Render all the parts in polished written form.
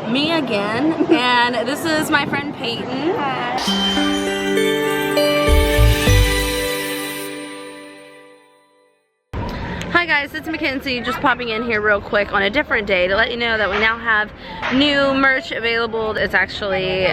me again, and this is my friend Peyton. Hi. Hi guys, it's Mackenzie, just popping in here real quick on a different day to let you know that we now have new merch available. It's actually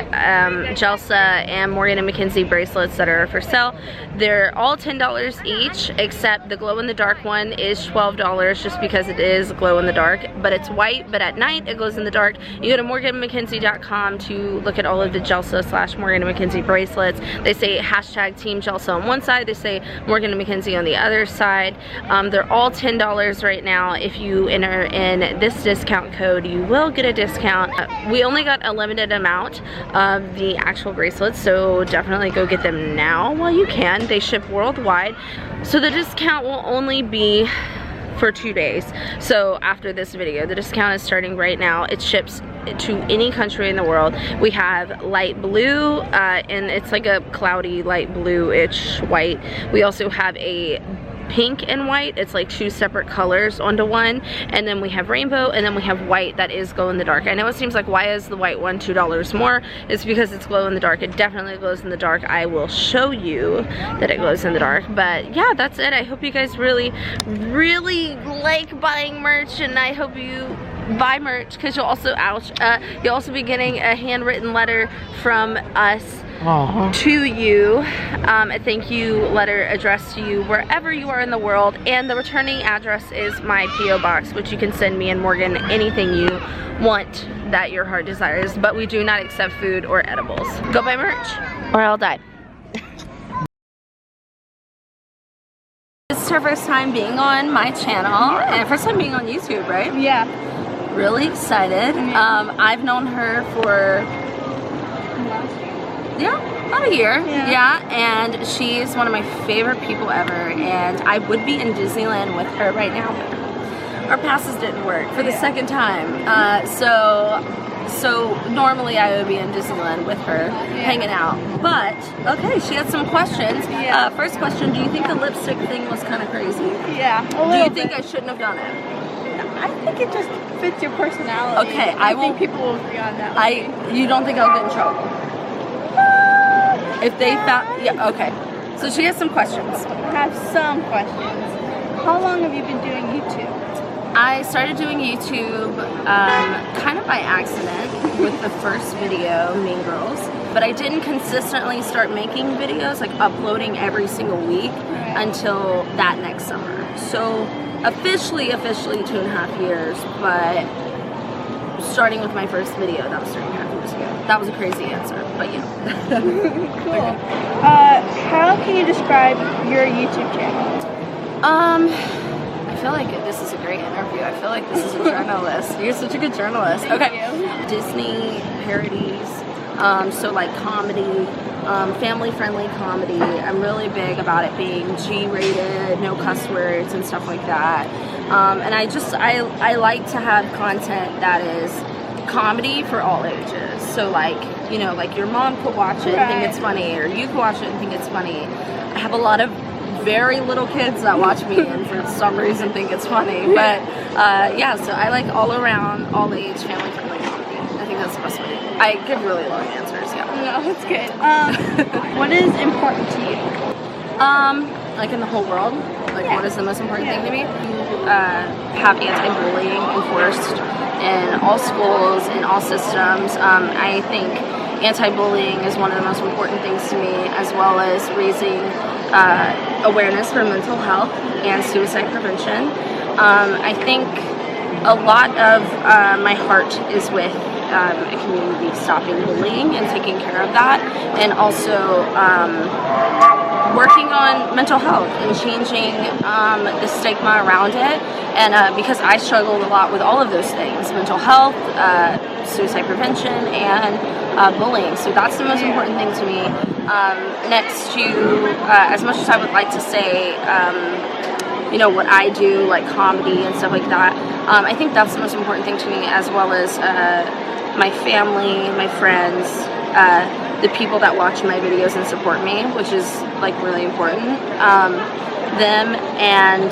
Jelsa and Morgan and Mackenzie bracelets that are for sale. They're all $10 each, except the glow in the dark one is $12 just because it is glow in the dark, but it's white, but at night it glows in the dark. You go to morganmackenzie.com to look at all of the Jelsa / Morgan and Mackenzie bracelets. They say hashtag Team Jelsa on one side, they say Morgan and Mackenzie on the other side. They're all $10 right now. If you enter in this discount code, you will get a discount. We only got a limited amount of the actual bracelets, so definitely go get them now while you can. They ship worldwide, so the discount will only be for 2 days. So after this video, the discount is starting right now. It ships to any country in the world. We have light blue, and it's like a cloudy light blue-ish white. We also have a pink and white. It's like 2 separate colors onto one, and then we have rainbow, and then we have white that is glow in the dark. I know it seems like, why is the white one $2 more? It's because it's glow in the dark. It definitely glows in the dark. I will show you that it glows in the dark. But yeah, that's it. I hope you guys really like buying merch, and I hope you buy merch, because you'll also be getting a handwritten letter from us to you, a thank you letter addressed to you wherever you are in the world, and the returning address is my P.O. box, which you can send me and Morgan anything you want that your heart desires, but we do not accept food or edibles. Go buy merch or I'll die. This is her first time being on my channel, and first time being on YouTube, right? Yeah. Really excited. I've known her for about a year. Yeah, and she's one of my favorite people ever, and I would be in Disneyland with her right now, but our passes didn't work for the second time. So normally I would be in Disneyland with her hanging out, but okay, she had some questions. First question, do you think the lipstick thing was kind of crazy? Yeah, do you think I shouldn't have done it? I think it just fits your personality. Okay, I think people will agree on that. You don't think I'll get in trouble? If they found, yeah, okay. So she has some questions. I have some questions. How long have you been doing YouTube? I started doing YouTube kind of by accident with the first video, Mean Girls. But I didn't consistently start making videos, like uploading every single week until that next summer. So officially 2.5 years, but starting with my first video, that was 3.5 years ago. That was a crazy answer, but yeah. Cool. Okay. How can you describe your YouTube channel? I feel like this is a great interview. I feel like this is a journalist. You're such a good journalist. Thank you. Disney parodies, so like comedy, family-friendly comedy. I'm really big about it being G-rated, no cuss words and stuff like that. And I like to have content that is comedy for all ages. So like, you know, like your mom could watch it and think it's funny, or you could watch it and think it's funny. I have a lot of very little kids that watch me and for some reason think it's funny. But yeah, so I like all around, all age, family-friendly comedy. I think that's the best way. I give really long answers, yeah. No, that's good. What is important to you? Like in the whole world, like what is the most important thing to me? Have anti-bullying enforced in all schools, in all systems. I think anti-bullying is one of the most important things to me, as well as raising awareness for mental health and suicide prevention. I think a lot of my heart is with a community stopping bullying and taking care of that, and also working on mental health and changing the stigma around it. And because I struggled a lot with all of those things, mental health, suicide prevention, and bullying. So that's the most important thing to me. Next to, as much as I would like to say, you know, what I do, like comedy and stuff like that, I think that's the most important thing to me, as well as my family, my friends, the people that watch my videos and support me, which is like really important. Them, and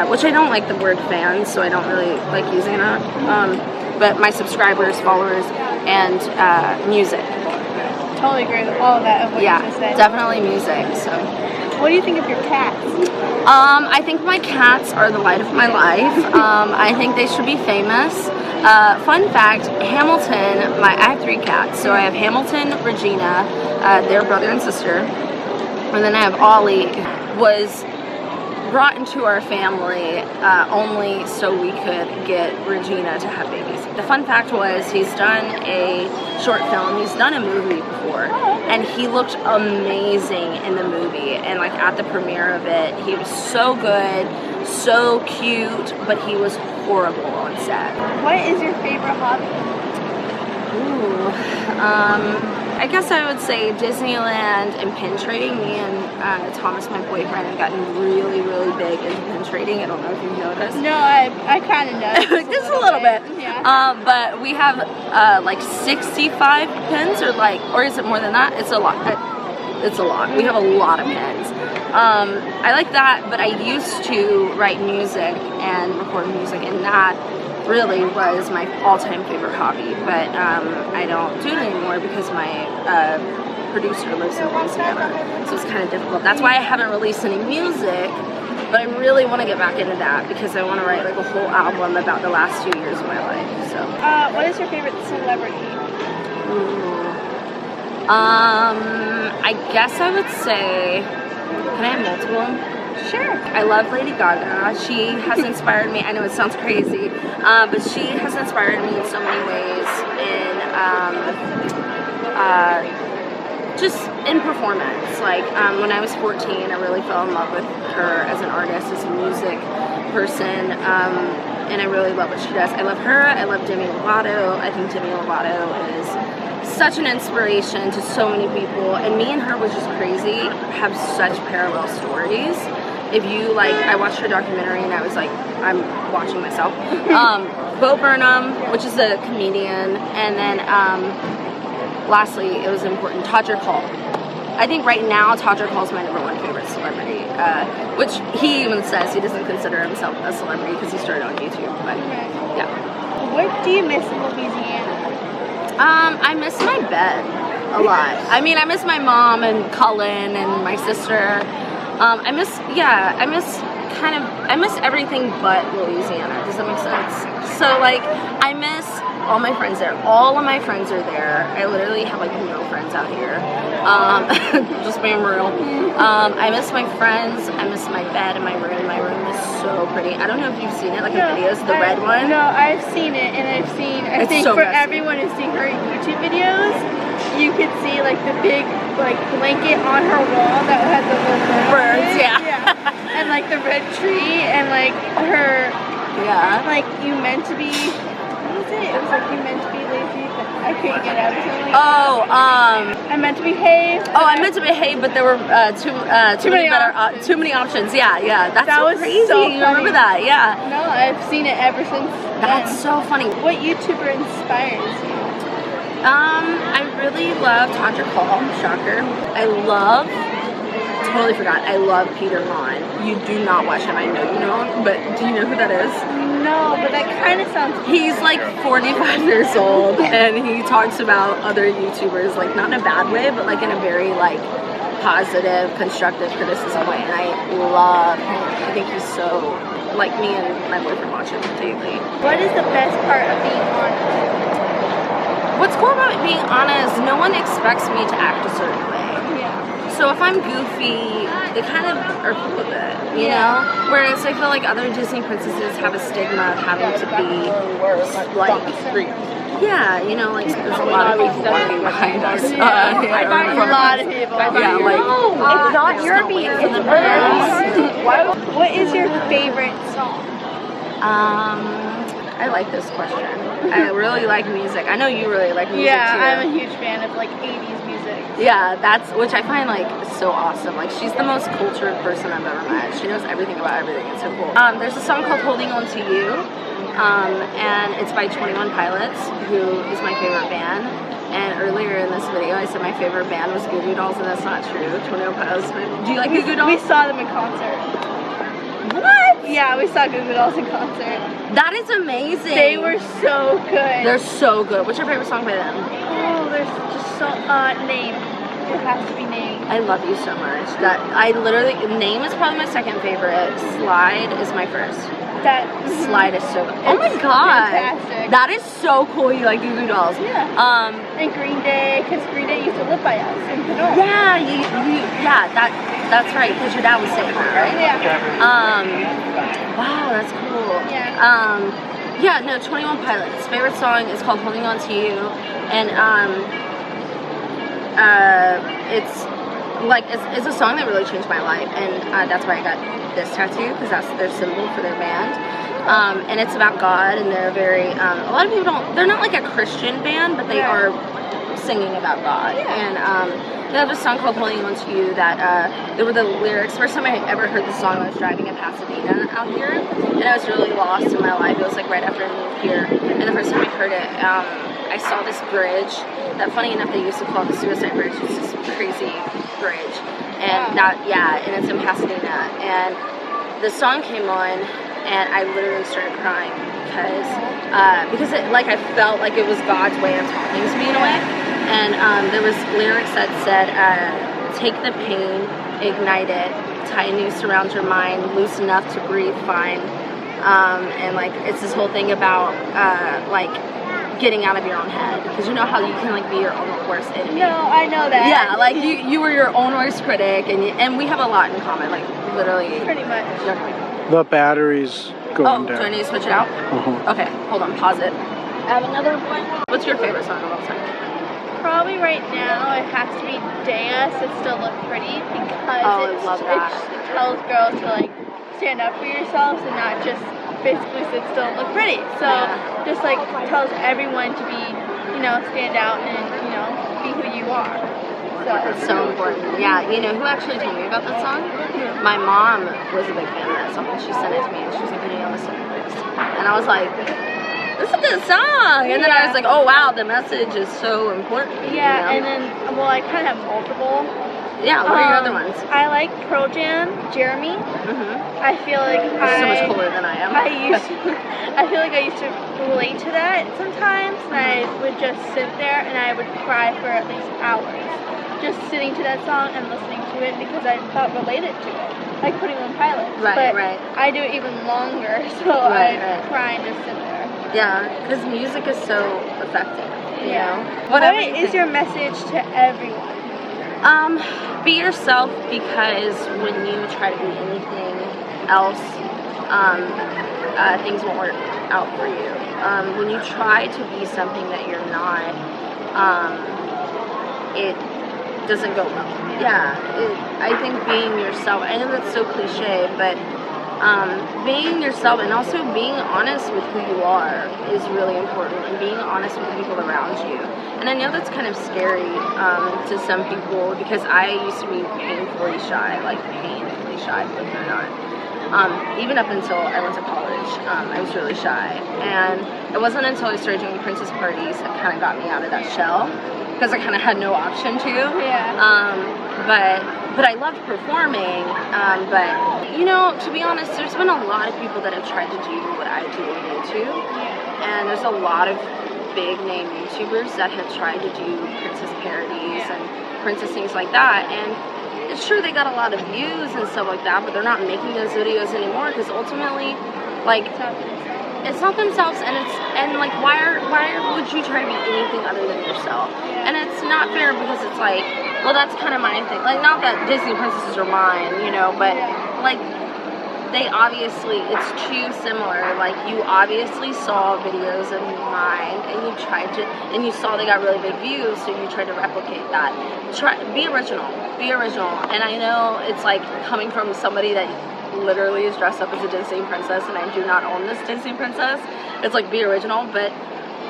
which I don't like the word fans, so I don't really like using that, but my subscribers, followers, and music. Totally agree with all of that of what you just said. Definitely music. So, what do you think of your cats? I think my cats are the light of my life. I think they should be famous. Fun fact, Hamilton, I have 3 cats. So I have Hamilton, Regina, their brother and sister, and then I have Ollie, was brought into our family only so we could get Regina to have babies. The fun fact was he's done a short film, he's done a movie before, and he looked amazing in the movie, and like at the premiere of it, he was so good, so cute, but he was horrible on set. What is your favorite hobby? Ooh, I guess I would say Disneyland and pin trading. Me and Thomas, my boyfriend, have gotten really, really big into pin trading. I don't know if you've noticed. No, I kind of know. Just a little bit. Yeah. But we have like 65 pins, or is it more than that? It's a lot. It's a lot. We have a lot of pins. I like that, but I used to write music and record music, and that really was my all-time favorite hobby, but I don't do it anymore because my producer lives in Louisiana, so it's kind of difficult. That's why I haven't released any music, but I really want to get back into that because I want to write like a whole album about the last 2 years of my life. So, what is your favorite celebrity? I guess I would say, can I have multiple? Sure. I love Lady Gaga. She has inspired me. I know it sounds crazy, but she has inspired me in so many ways just in performance. Like when I was 14, I really fell in love with her as an artist, as a music person, and I really love what she does. I love her. I love Demi Lovato. I think Demi Lovato is such an inspiration to so many people, and me and her was just crazy, have such parallel stories. If you I watched her documentary and I was like, I'm watching myself. Bo Burnham, which is a comedian, and then lastly, it was important, Todrick Hall. I think right now Todrick Hall is my #1 favorite celebrity, which he even says he doesn't consider himself a celebrity because he started on YouTube. But yeah. What do you miss in Louisiana? I miss my bed a lot. I mean, I miss my mom and Cullen and my sister. I miss everything but Louisiana. Does that make sense? So I miss all my friends there. All of my friends are there. I literally have no friends out here. Just being real. I miss my friends. I miss my bed and my room. My room is so pretty. I don't know if you've seen it in videos, the red one. No, I've seen it, and I think so for messy. Everyone who's seen her YouTube videos, you could see the big blanket on her wall that had the little birds, yeah. And the red tree and her you meant to be, what was it? It was you meant to be lazy, but I couldn't get out of it. I meant to behave. Oh, I meant to behave, but there were too many options. Yeah. That's so was crazy. So you remember that? Yeah. No, I've seen it ever since. That's so funny. What YouTuber inspires you? I really love Todrick Hall, shocker. I love Peter Hahn. You do not watch him, I know you don't, but do you know who that is? No, but that kind of sounds... He's 45 years old, and he talks about other YouTubers, not in a bad way, but in a very positive, constructive criticism way, and I love him. I think he's so, me and my boyfriend watch him daily. What is the best part of being on? What's cool about being honest, no one expects me to act a certain way. Yeah. So if I'm goofy, they kind of are cool with it, you know? Whereas I feel like other Disney princesses have a stigma of having to be yeah, there's a lot of people walking behind us. A lot of people. Yeah, it's not your beat, it's hers. What is your favorite song? I like this question. I really like music. I know you really like music too. Yeah, I'm a huge fan of 80s music. Yeah, which I find so awesome. She's the most cultured person I've ever met. She knows everything about everything. It's so cool. There's a song called Holding On To You, and it's by 21 Pilots, who is my favorite band. And earlier in this video, I said my favorite band was Goo Goo Dolls, and that's not true. 21 Pilots. Do you like Goo Goo Dolls? We saw them in concert. What? Yeah, we saw Goo Goo Dolls in concert. That is amazing. They were so good. They're so good. What's your favorite song by them? Oh, there's just so Name. It has to be Name. I love you so much. That I literally Name is probably my second favorite. Slide is my first. That Slide is so good. Oh my god. Fantastic. That is so cool. You like Goo Goo Dolls. Yeah. And Green Day, because Green Day used to live by us in Pinot. Yeah, that's right, because your dad was saying that, right? Yeah. Wow, that's cool. Yeah. Yeah, no, 21 Pilots. Favorite song is called Holding On To You, and it's a song that really changed my life, and that's why I got this tattoo, because that's their symbol for their band. And it's about God, and they're very, a lot of people they're not like a Christian band, but they are singing about God. And they have a song called Holding On To You that, there were the lyrics. First time I ever heard the song, I was driving in Pasadena out here, and I was really lost in my life. It was like right after I moved here, and the first time I heard it, I saw this bridge that, funny enough, they used to call the Suicide Bridge. It's this crazy bridge, and and it's in Pasadena, and the song came on, and I literally started crying because it, like, I felt like it was God's way of talking to me in a way. And there was lyrics that said, take the pain, ignite it, tie a noose around your mind, loose enough to breathe fine. And like, it's this whole thing about like getting out of your own head, because you know how you can like be your own worst enemy. No, I know that. Yeah, like you were your own worst critic, and we have a lot in common, like literally. Pretty much. The battery's going down. Do I need to switch it out? Okay, hold on, pause it. I have another one. What's your favorite song of all time? Probably right now it has to be Dance, It Still Look Pretty, because it tells girls to like stand up for yourselves and not just basically sit still and look pretty. So just like tells everyone to be, stand out and, be who you are. So it's so important. Yeah, you know who actually told me about that song? My mom was a big fan of that song, and she sent it to me, and she was like, "You need to listen to this." And I was like, "This is a good song." And then I was like, "Oh wow, the message is so important." Yeah, and then I kind of have multiple. Yeah, what are your other ones? I like Pearl Jam, Jeremy. I feel like so much cooler than I am. I feel like I used to relate to that sometimes, and I would just sit there and I would cry for at least hours, just sitting to that song and listening to it, because I felt related to it, like 21 Pilots. But I do it even longer, so I cry and just sit there. Yeah, because music is so effective. You know? What is your message to everyone? Be yourself, because when you try to be anything else, things won't work out for you. When you try to be something that you're not, it doesn't go well. Yeah, I think being yourself, I know that's so cliche, but being yourself and also being honest with who you are is really important, and being honest with the people around you. And I know that's kind of scary to some people, because I used to be painfully shy, believe it or not. Even up until I went to college, I was really shy. And it wasn't until I started doing princess parties that kind of got me out of that shell, because I kind of had no option to. But I loved performing, but, to be honest, there's been a lot of people that have tried to do what I do on YouTube, and there's a lot of big name YouTubers that have tried to do princess parodies and princess things like that, and it's true they got a lot of views and stuff like that, but they're not making those videos anymore, because ultimately, like, it's not themselves, and like, why would you try to be anything other than yourself? And it's not fair, because it's like, well, that's kind of my thing. Like, not that Disney princesses are mine, but like, they obviously, it's too similar. Like, you obviously saw videos of mine, and you saw they got really big views, so you tried to replicate that. Be original. And I know it's like coming from somebody that literally is dressed up as a Disney princess, and I do not own this Disney princess. It's like, be original. But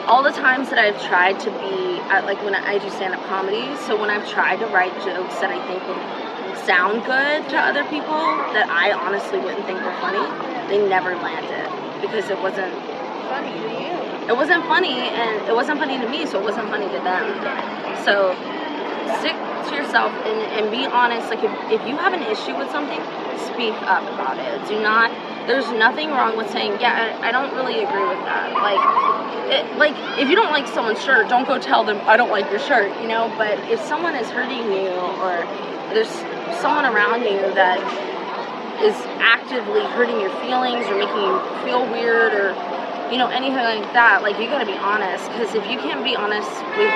all the times that I've tried to be, like when I do stand-up comedy, so when I've tried to write jokes that I think would sound good to other people, that I honestly wouldn't think were funny, they never landed, because it wasn't funny to you. It wasn't funny, and it wasn't funny to me, so it wasn't funny to them. So stick to yourself and be honest. Like, if you have an issue with something, speak up about it. Do not there's nothing wrong with saying, yeah, I don't really agree with that. Like, if you don't like someone's shirt, don't go tell them, I don't like your shirt, you know? But if someone is hurting you, or there's someone around you that is actively hurting your feelings or making you feel weird or, you know, anything like that, like, you gotta be honest. Because if you can't be honest with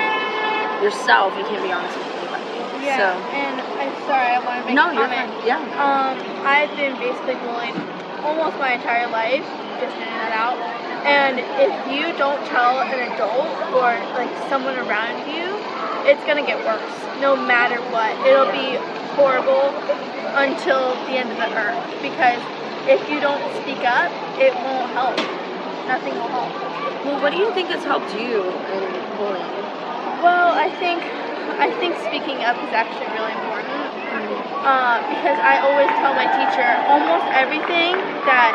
yourself, you can't be honest with anybody. Yeah, so. And I'm sorry, I want to make a comment. You're fine. Yeah. I've been basically bullied almost my entire life, just getting that out. And if you don't tell an adult or like someone around you, it's gonna get worse, no matter what. It'll be horrible until the end of the earth. Because if you don't speak up, it won't help. Nothing will help. Well, what do you think has helped you in bullying? Well, I think speaking up is actually really important. Because I always tell my teacher almost everything, that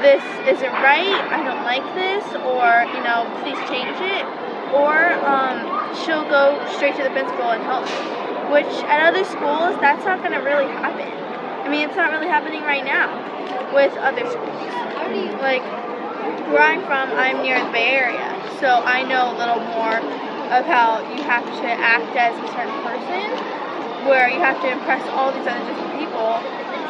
this isn't right, I don't like this, or, you know, please change it, or she'll go straight to the principal and help me, which at other schools, that's not going to really happen. I mean, it's not really happening right now with other schools. Like, where I'm from, I'm near the Bay Area, so I know a little more of how you have to act as a certain person, where you have to impress all these other different people,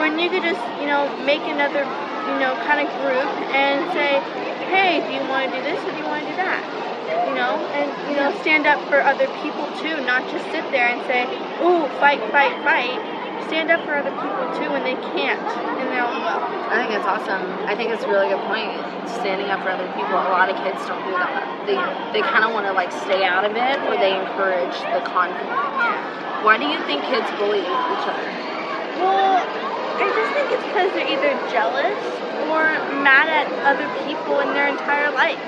when you could just, you know, make another, you know, kind of group and say, hey, do you want to do this or do you want to do that? You know, and, you know, stand up for other people too, not just sit there and say, ooh, fight, fight, fight. Stand up for other people too when they can't in their own will. I think it's awesome. I think it's a really good point. Standing up for other people. A lot of kids don't do that. They kind of want to like stay out of it, or they encourage the conflict. Why do you think kids bully each other? Well, I just think it's because they're either jealous or mad at other people in their entire life,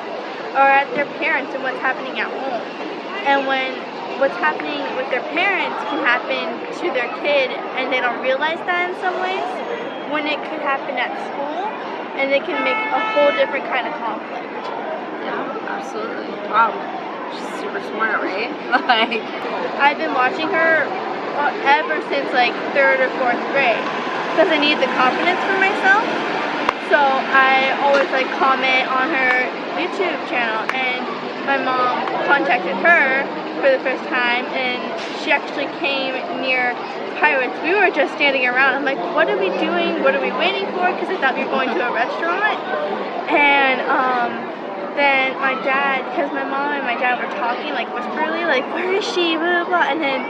or at their parents and what's happening at home. And when what's happening with their parents can happen to their kid and they don't realize that in some ways, when it could happen at school, and it can make a whole different kind of conflict. Yeah, absolutely. Wow. She's super smart, right? Like, I've been watching her ever since like 3rd or 4th grade, because I need the confidence for myself. So I always like comment on her YouTube channel, and my mom contacted her for the first time, and she actually came near Pirates. We were just standing around. I'm like, what are we doing? What are we waiting for? Because I thought we were going to a restaurant. And then my dad, because my mom and my dad were talking like whisperly, like, where is she? Blah, blah, blah. And then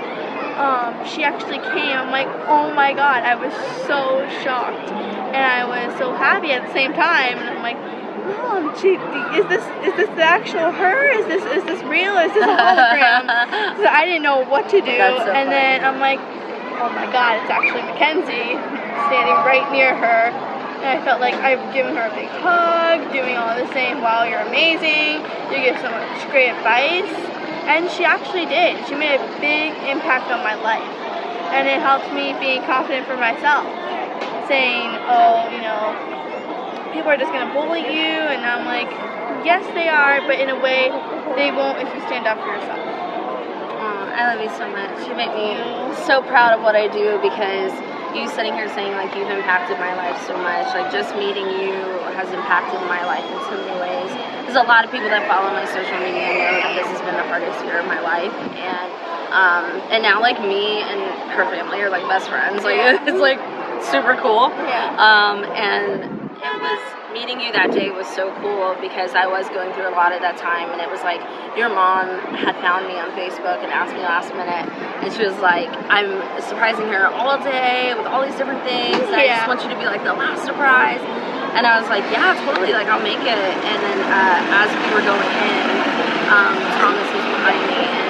she actually came. I'm like, oh my god, I was so shocked, and I was so happy at the same time. And I'm like, Mom, is this the actual her? Is this real? Is this a hologram? So I didn't know what to do. That's so and funny. Then I'm like, oh my god, it's actually Mackenzie standing right near her. And I felt like I've given her a big hug, doing all the same, wow, you're amazing, you give so much great advice. And she actually did. She made a big impact on my life. And it helped me being confident for myself. Saying, oh, you know, people are just going to bully you, and I'm like, yes they are, but in a way they won't if you stand up for yourself. I love you so much. You make me so proud of what I do, because you sitting here saying like you've impacted my life so much, like just meeting you has impacted my life in so many ways. There's a lot of people that follow my social media and know that this has been the hardest year of my life, and now like me and her family are like best friends. Like it's like super cool. And it was, meeting you that day was so cool, because I was going through a lot at that time, and it was like your mom had found me on Facebook and asked me last minute, and she was like, I'm surprising her all day with all these different things, and I just want you to be like the last surprise. And I was like, yeah, totally, like I'll make it. And then as we were going in, Thomas was behind me, and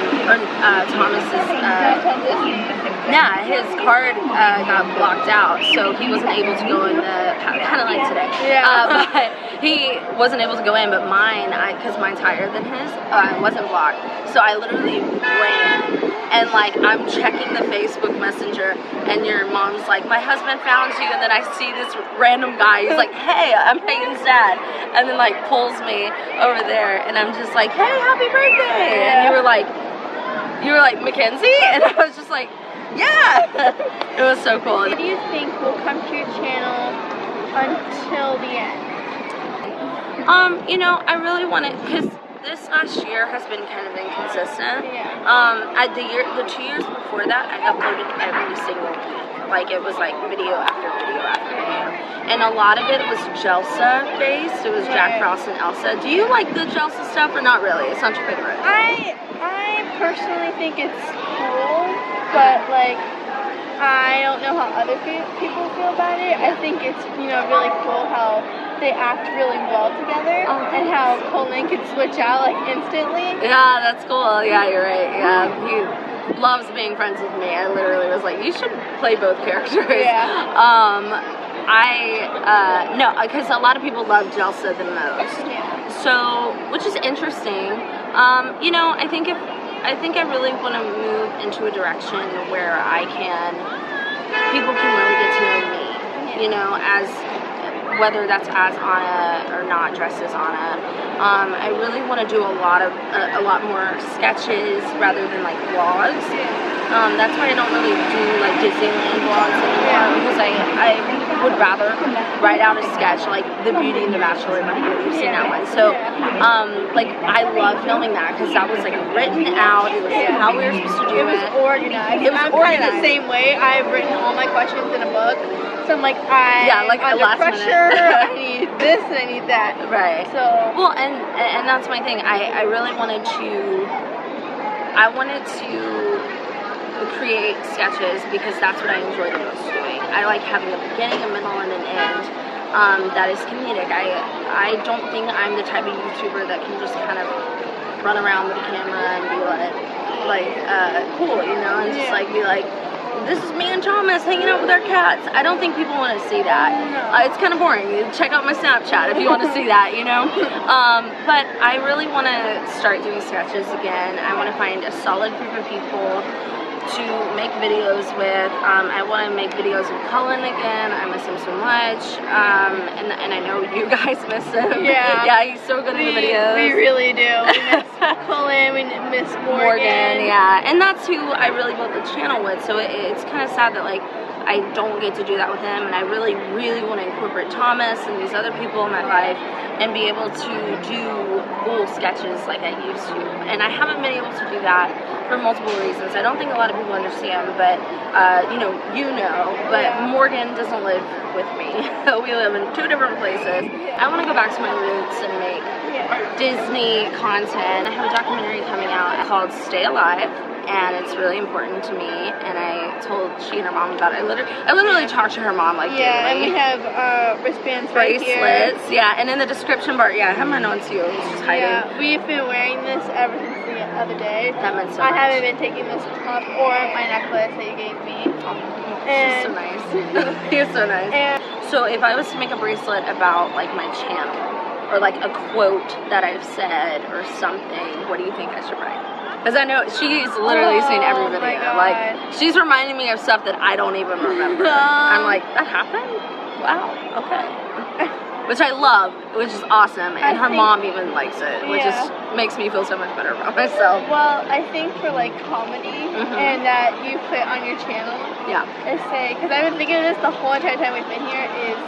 his card got blocked out, so he wasn't able to go in the, kind of like today. But he wasn't able to go in, but mine, because mine's higher than his, wasn't blocked. So I literally ran, and like I'm checking the Facebook Messenger, and your mom's like, my husband found you, and then I see this random guy, he's like, hey, I'm Peyton's dad, and then like pulls me over there, and I'm just like, hey, happy birthday, and you were like, Mackenzie? And I was just like, yeah. It was so cool. What do you think will come to your channel until the end? You know, I really want it, because this last year has been kind of inconsistent. Yeah. The 2 years before that, I uploaded every single week. Like, it was like video after video after video. And a lot of it was Jelsa based. It was Jack Frost and Elsa. Do you like the Jelsa stuff or not really? It's not your favorite? I personally think it's cool, but like, I don't know how other people feel about it. I think it's, you know, really cool how they act really well together, and how Lynn could switch out like instantly. Yeah, that's cool. Yeah, you're right. Yeah, he loves being friends with me. I literally was like, you should play both characters. Yeah. No, because a lot of people love Jelsa the most. Yeah. So, which is interesting. You know, I think I really want to move into a direction where people can really get to know me. You know, as whether that's as Anna or not dressed as Anna. I really want to do a lot more sketches rather than like vlogs. That's why I don't really do like Disneyland vlogs anymore, because I would rather write out a sketch like The Beauty and the Bachelor. You've seen that one. So like, I love filming that, because that was like written out. It was how we were supposed to do it. It was organized. It was I'm organized. kind of the same way. I've written all my questions in a book. So I'm like, like under last pressure, minute. I need this and I need that. Right. So well, and that's my thing. I really wanted to create sketches, because that's what I enjoy the most doing. I like having a beginning, a middle, and an end. That is comedic. I don't think I'm the type of YouTuber that can just kind of run around with a camera and be like cool, you know, and just like be like, this is me and Thomas hanging out with our cats. I don't think people want to see that. It's kind of boring. Check out my Snapchat if you want to see that, you know. But I really want to start doing sketches again. I want to find a solid group of people to make videos with. I want to make videos with Cullen again. I miss him so much. And I know you guys miss him. Yeah, he's so good in the videos. We really do. We miss Cullen, we miss Morgan. Yeah, and that's who I really built the channel with. So it's kind of sad that like I don't get to do that with him, and I really, really want to incorporate Thomas and these other people in my life and be able to do cool sketches like I used to. And I haven't been able to do that for multiple reasons. I don't think a lot of people understand, but but Morgan doesn't live with me. We live in 2 different places. I want to go back to my roots and make Disney content. I have a documentary coming out called Stay Alive, and it's really important to me, and I told she and her mom about it. I literally talked to her mom like daily. And we have wristbands bracelets, and in the description bar, I have my notes too. It's just hiding. Yeah, we've been wearing this ever since the other day. That meant so I much. haven't been taking this off, or my necklace that you gave me. He's so nice. He's so nice. So if I was to make a bracelet about like my channel, or like a quote that I've said or something, what do you think I should write? Because I know she's literally seen every video. Like, she's reminding me of stuff that I don't even remember. I'm like, that happened? Wow, okay. Which I love, which is awesome. And her mom even likes it, which makes me feel so much better about myself. Well, I think for like comedy and that you put on your channel, is say, because I've been thinking of this the whole entire time we've been here, is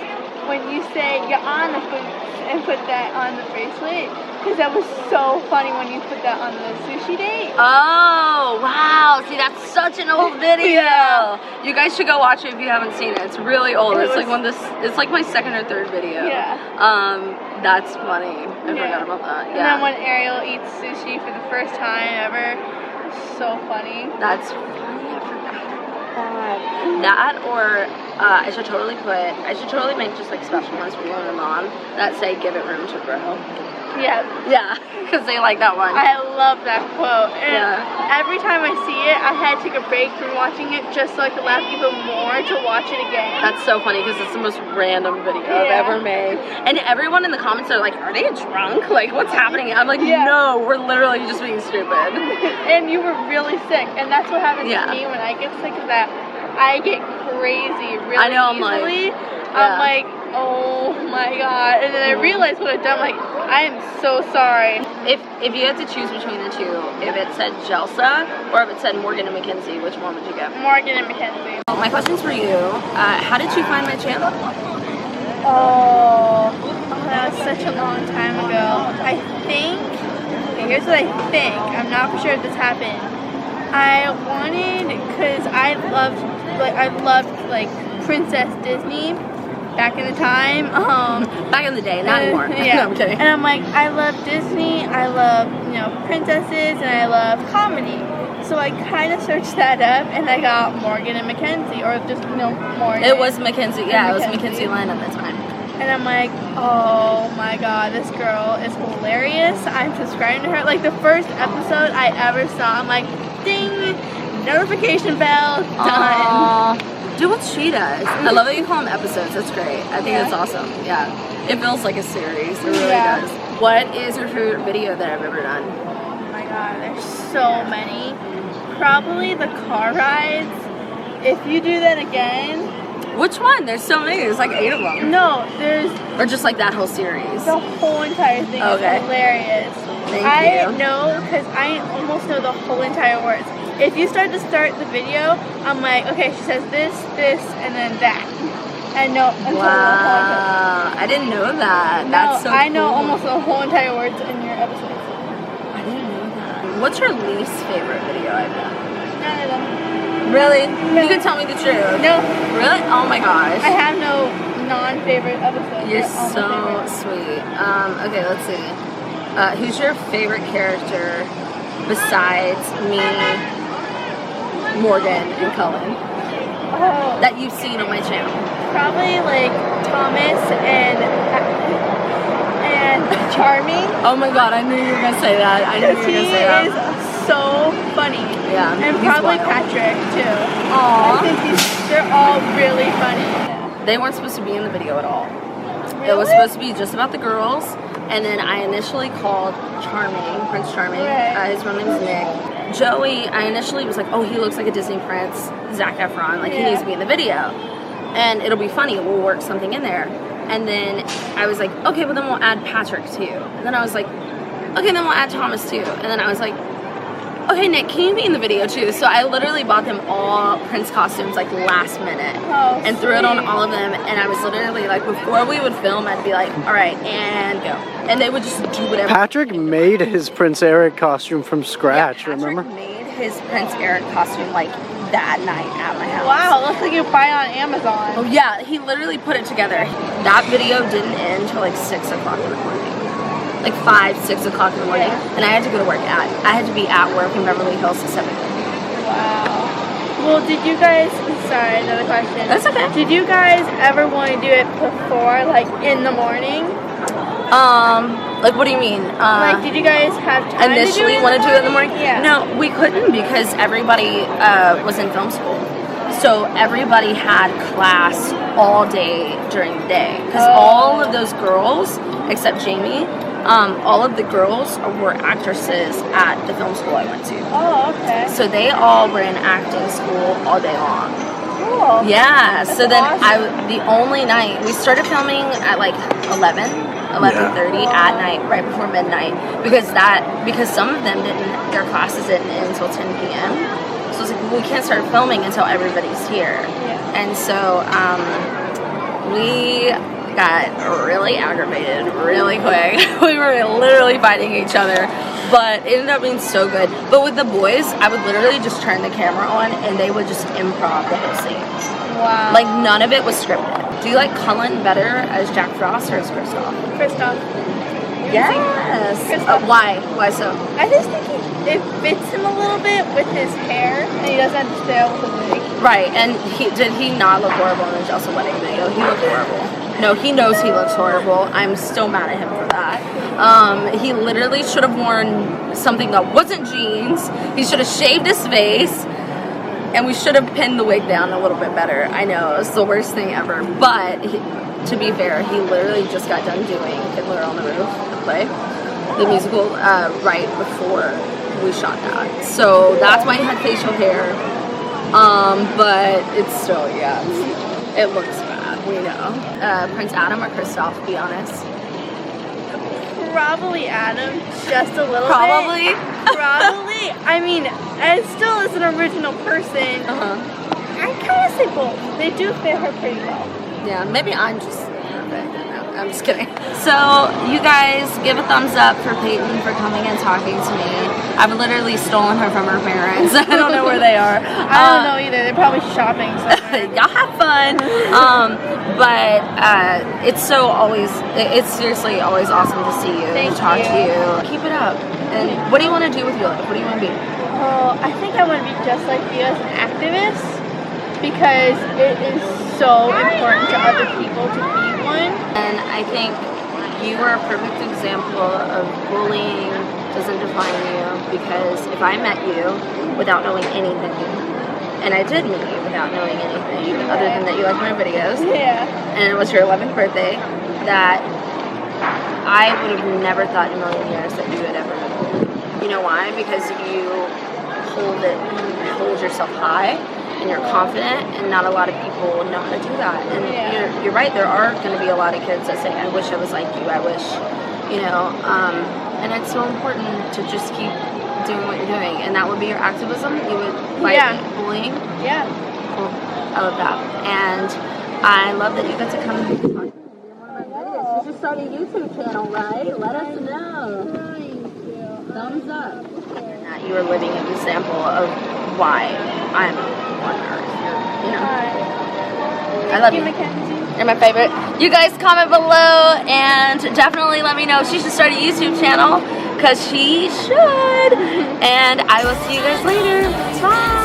when you say you're on the boots and put that on the bracelet, because that was so funny when you put that on the sushi date. Oh, wow. See, that's such an old video. You guys should go watch it if you haven't seen it. It's really old. It's like my 2nd or 3rd video. That's funny. I forgot about that. And then when Ariel eats sushi for the first time ever, it's so funny. That's funny. I forgot about that. Or I should totally make just like special ones for you and your mom that say "Give it room to grow." Yeah, because they like that one. I love that quote. And every time I see it, I had to take a break from watching it just so I could laugh even more to watch it again. That's so funny because it's the most random video I've ever made. And everyone in the comments are like, are they drunk? Like, what's happening? I'm like, no, we're literally just being stupid. And you were really sick. And that's what happens to me when I get sick, is that I get crazy really easily. I'm like, oh my god. And then I realized what I'd done. Like, I am so sorry. If you had to choose between the two, if it said Jelsa or if it said Morgan and Mackenzie, which one would you get? Morgan and Mackenzie. My question's for you. How did you find my channel? Oh, that was such a long time ago. I think, okay, here's what I think. I'm not for sure if this happened. I wanted, because I loved like Princess Disney back in the time. Back in the day, not anymore. Yeah. No, I'm kidding. And I'm like, I love Disney, I love, princesses, and I love comedy. So I kind of searched that up, and I got Morgan and Mackenzie, or just, Morgan. It was Mackenzie, yeah, it was Mackenzie Lynn at the time. And I'm like, oh my god, this girl is hilarious. I'm subscribing to her. Like, the first episode I ever saw, I'm like, ding, notification bell, done. Do what she does. I love that you call them episodes. That's great. I think that's awesome. Yeah. It feels like a series. It really does. What is your favorite video that I've ever done? Oh my god, there's so many. Probably the car rides. If you do that again. Which one? There's so many. There's like 8 of them. No, there's. Or just like that whole series. The whole entire thing is hilarious. Thank you. I know, because I almost know the whole entire words. If you start the video, I'm like, okay, she says this, and then that. I know. Wow, I didn't know that. No, that's so cool. I know almost the whole entire words in your episodes. I didn't know that. What's your least favorite video I've done? None of them. Really? No. You can tell me the truth. No. Really? Oh my gosh. I have no non-favorite episodes. You're so sweet. Okay, let's see. Who's your favorite character besides me, Morgan, and Cullen that you've seen on my channel? Probably like Thomas and Charming. Oh my god, I knew you were gonna say that. I knew you were gonna say that. He is so funny. Yeah. And probably Patrick too. Aww. I think they're all really funny. They weren't supposed to be in the video at all. Really? It was supposed to be just about the girls, and then I initially called Charming, Prince Charming. His real name's Nick. Joey, I initially was like, oh, he looks like a Disney prince, Zac Efron, like he needs to be in the video. And it'll be funny, we'll work something in there. And then I was like, okay, well then we'll add Patrick too. And then I was like, okay, then we'll add Thomas too. And then I was like, okay, Nick, can you be in the video too? So I literally bought them all Prince costumes like last minute and threw it on all of them. And I was literally like, before we would film, I'd be like, all right, and go. And they would just do whatever. Patrick made his Prince Eric costume from scratch, remember? Patrick made his Prince Eric costume like that night at my house. Wow, looks like you buy it on Amazon. Oh yeah, he literally put it together. That video didn't end until like 6 o'clock in the morning. Like 5, 6 o'clock in the morning. And I had to go to work I had to be at work in Beverly Hills at 7. Wow. Well, did you guys, sorry, another question. That's okay. Did you guys ever want to do it before, like in the morning? Like what do you mean? Like, did you guys have time initially want to do it in the morning? Yeah. No, we couldn't because everybody was in film school. So everybody had class all day during the day. Because all of those girls, except Jamie, all of the girls were actresses at the film school I went to. Oh, okay. So they all were in acting school all day long. Cool. Yeah. That's so then awesome. the only night we started filming at like 11:30 at night, right before midnight, because some of them their classes didn't end until 10 p.m. So it's like, well, we can't start filming until everybody's here. Yeah. And so we got really aggravated really quick. We were literally fighting each other, but it ended up being so good. But with the boys, I would literally just turn the camera on and they would just improv the whole scene. Wow. Like none of it was scripted. Do you like Cullen better as Jack Frost or as Kristoff? Kristoff. Yes. Why? Why so? I just think it fits him a little bit with his hair, and he doesn't have to stay out with the wig. Right, and did he not look horrible in the Jelsa wedding video? He looked horrible. No, he knows he looks horrible. I'm still mad at him for that. He literally should have worn something that wasn't jeans. He should have shaved his face. And we should have pinned the wig down a little bit better. I know, it's the worst thing ever. But, to be fair, he literally just got done doing Fiddler on the Roof, the play, the musical, right before we shot that. So that's why he had facial hair. But it's still, yeah, it looks bad, we know. Prince Adam or Kristoff, be honest? Probably Adam, just a little Probably? bit. Probably. I mean, as still as an original person, I kind of say both. They do fit her pretty well. Yeah, maybe I'm just it. No, I'm just kidding. So, you guys give a thumbs up for Peyton for coming and talking to me. I've literally stolen her from her parents. I don't know where they are. I don't know either. They're probably shopping somewhere. Y'all have fun. But it's seriously always awesome to see you, Thank to talk you. to you. Keep it up. And what do you want to do with your life? What do you want to be? Oh, I think I want to be just like you as an activist because it is so important to other people to be one. And I think you are a perfect example of bullying doesn't define you, because if I met you without knowing anything, and I did meet you without knowing anything, other than that you like my videos, and it was your 11th birthday, that I would have never thought in a million years that you would ever. You know why? Because you hold yourself high, and you're confident, and not a lot of people know how to do that. And you're right, there are going to be a lot of kids that say, I wish I was like you, I wish, you know, and it's so important to just keep doing what you're doing, and that would be your activism. You would fight bullying. Yeah. Cool. I love that. And I love that you got to come and talk to me. You just started a YouTube channel, right? Let us know. Thumbs up. And that you are living an example of why I'm on Earth. You know? I love you. Mackenzie. You're my favorite. You guys comment below and definitely let me know if she should start a YouTube channel, because she should. And I will see you guys later. Bye.